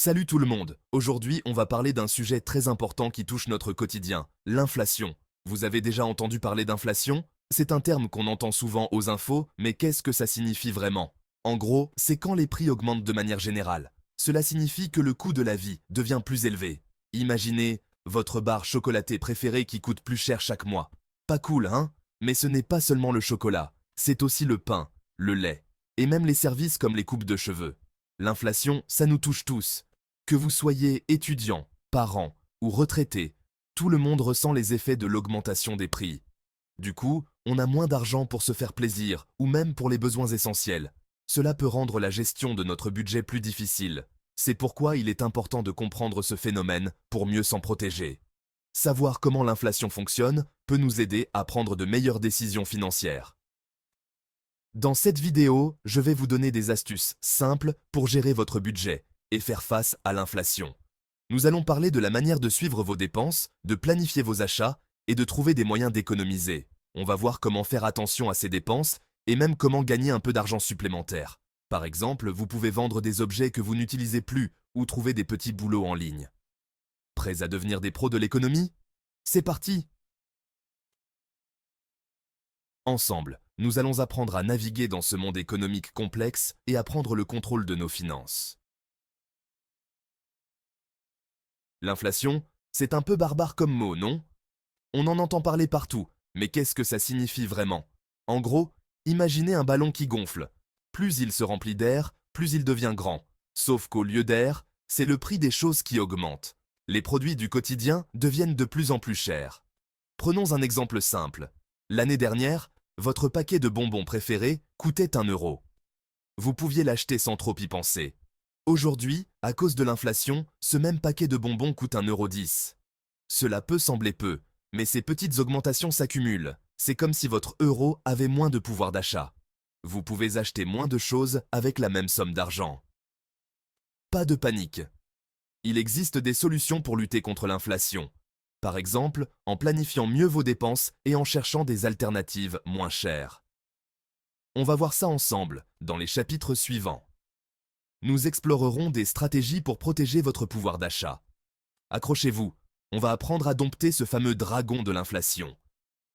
Salut tout le monde. Aujourd'hui, on va parler d'un sujet très important qui touche notre quotidien, l'inflation. Vous avez déjà entendu parler d'inflation? C'est un terme qu'on entend souvent aux infos, mais qu'est-ce que ça signifie vraiment? En gros, c'est quand les prix augmentent de manière générale. Cela signifie que le coût de la vie devient plus élevé. Imaginez votre barre chocolatée préférée qui coûte plus cher chaque mois. Pas cool, hein? Mais ce n'est pas seulement le chocolat, c'est aussi le pain, le lait, et même les services comme les coupes de cheveux. L'inflation, ça nous touche tous. Que vous soyez étudiant, parent ou retraité, tout le monde ressent les effets de l'augmentation des prix. Du coup, on a moins d'argent pour se faire plaisir ou même pour les besoins essentiels. Cela peut rendre la gestion de notre budget plus difficile. C'est pourquoi il est important de comprendre ce phénomène pour mieux s'en protéger. Savoir comment l'inflation fonctionne peut nous aider à prendre de meilleures décisions financières. Dans cette vidéo, je vais vous donner des astuces simples pour gérer votre budget et faire face à l'inflation. Nous allons parler de la manière de suivre vos dépenses, de planifier vos achats et de trouver des moyens d'économiser. On va voir comment faire attention à ces dépenses et même comment gagner un peu d'argent supplémentaire. Par exemple, vous pouvez vendre des objets que vous n'utilisez plus ou trouver des petits boulots en ligne. Prêts à devenir des pros de l'économie? C'est parti! Ensemble, nous allons apprendre à naviguer dans ce monde économique complexe et à prendre le contrôle de nos finances. L'inflation, c'est un peu barbare comme mot, non? On en entend parler partout, mais qu'est-ce que ça signifie vraiment? En gros, imaginez un ballon qui gonfle. Plus il se remplit d'air, plus il devient grand. Sauf qu'au lieu d'air, c'est le prix des choses qui augmente. Les produits du quotidien deviennent de plus en plus chers. Prenons un exemple simple. L'année dernière, votre paquet de bonbons préféré coûtait 1 euro. Vous pouviez l'acheter sans trop y penser. Aujourd'hui, à cause de l'inflation, ce même paquet de bonbons coûte 1,10 €. Cela peut sembler peu, mais ces petites augmentations s'accumulent. C'est comme si votre euro avait moins de pouvoir d'achat. Vous pouvez acheter moins de choses avec la même somme d'argent. Pas de panique. Il existe des solutions pour lutter contre l'inflation. Par exemple, en planifiant mieux vos dépenses et en cherchant des alternatives moins chères. On va voir ça ensemble, dans les chapitres suivants. Nous explorerons des stratégies pour protéger votre pouvoir d'achat. Accrochez-vous, on va apprendre à dompter ce fameux dragon de l'inflation.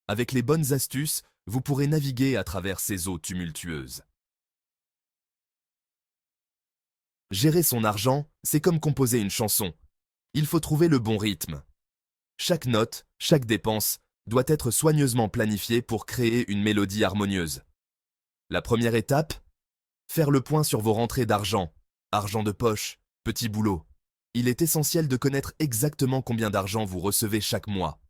Avec les bonnes astuces, vous pourrez naviguer à travers ces eaux tumultueuses. Gérer son argent, c'est comme composer une chanson. Il faut trouver le bon rythme. Chaque note, chaque dépense, doit être soigneusement planifiée pour créer une mélodie harmonieuse. La première étape, faire le point sur vos rentrées d'argent, argent de poche, petit boulot. Il est essentiel de connaître exactement combien d'argent vous recevez chaque mois.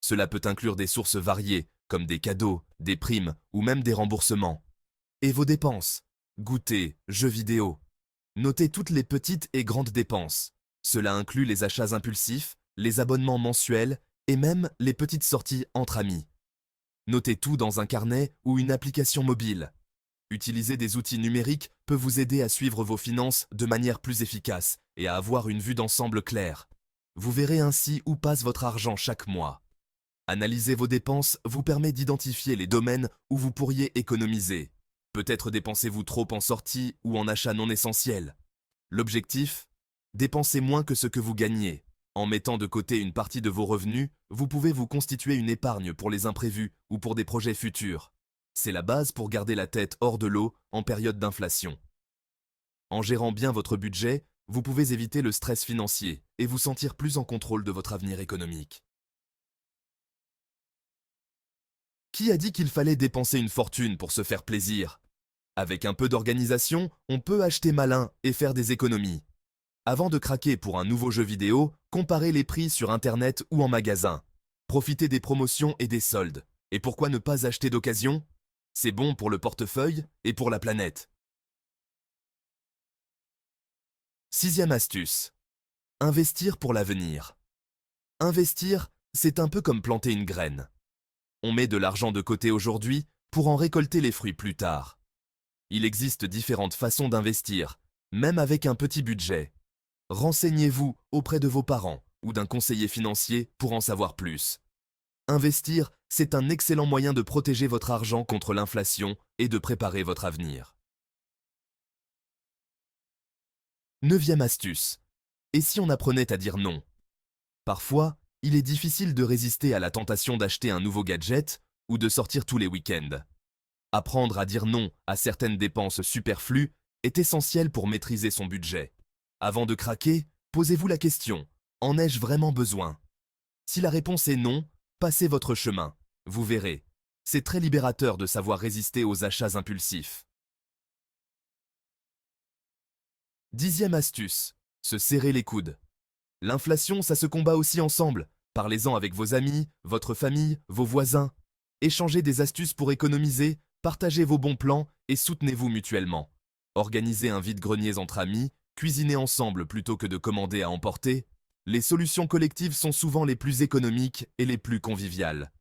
Cela peut inclure des sources variées, comme des cadeaux, des primes ou même des remboursements. Et vos dépenses, goûter, jeux vidéo. Notez toutes les petites et grandes dépenses. Cela inclut les achats impulsifs, les abonnements mensuels et même les petites sorties entre amis. Notez tout dans un carnet ou une application mobile. Utiliser des outils numériques peut vous aider à suivre vos finances de manière plus efficace et à avoir une vue d'ensemble claire. Vous verrez ainsi où passe votre argent chaque mois. Analyser vos dépenses vous permet d'identifier les domaines où vous pourriez économiser. Peut-être dépensez-vous trop en sorties ou en achats non essentiels. L'objectif? Dépensez moins que ce que vous gagnez. En mettant de côté une partie de vos revenus, vous pouvez vous constituer une épargne pour les imprévus ou pour des projets futurs. C'est la base pour garder la tête hors de l'eau en période d'inflation. En gérant bien votre budget, vous pouvez éviter le stress financier et vous sentir plus en contrôle de votre avenir économique. Qui a dit qu'il fallait dépenser une fortune pour se faire plaisir? Avec un peu d'organisation, on peut acheter malin et faire des économies. Avant de craquer pour un nouveau jeu vidéo, comparez les prix sur Internet ou en magasin. Profitez des promotions et des soldes. Et pourquoi ne pas acheter d'occasion? C'est bon pour le portefeuille et pour la planète. Sixième astuce. Investir pour l'avenir. Investir, c'est un peu comme planter une graine. On met de l'argent de côté aujourd'hui pour en récolter les fruits plus tard. Il existe différentes façons d'investir, même avec un petit budget. Renseignez-vous auprès de vos parents ou d'un conseiller financier pour en savoir plus. Investir, c'est un excellent moyen de protéger votre argent contre l'inflation et de préparer votre avenir. Neuvième astuce. Et si on apprenait à dire non? Parfois, il est difficile de résister à la tentation d'acheter un nouveau gadget ou de sortir tous les week-ends. Apprendre à dire non à certaines dépenses superflues est essentiel pour maîtriser son budget. Avant de craquer, posez-vous la question, en ai-je vraiment besoin? Si la réponse est non, passez votre chemin. Vous verrez, c'est très libérateur de savoir résister aux achats impulsifs. 10e astuce, se serrer les coudes. L'inflation, ça se combat aussi ensemble. Parlez-en avec vos amis, votre famille, vos voisins. Échangez des astuces pour économiser, partagez vos bons plans et soutenez-vous mutuellement. Organisez un vide-grenier entre amis, cuisinez ensemble plutôt que de commander à emporter. Les solutions collectives sont souvent les plus économiques et les plus conviviales.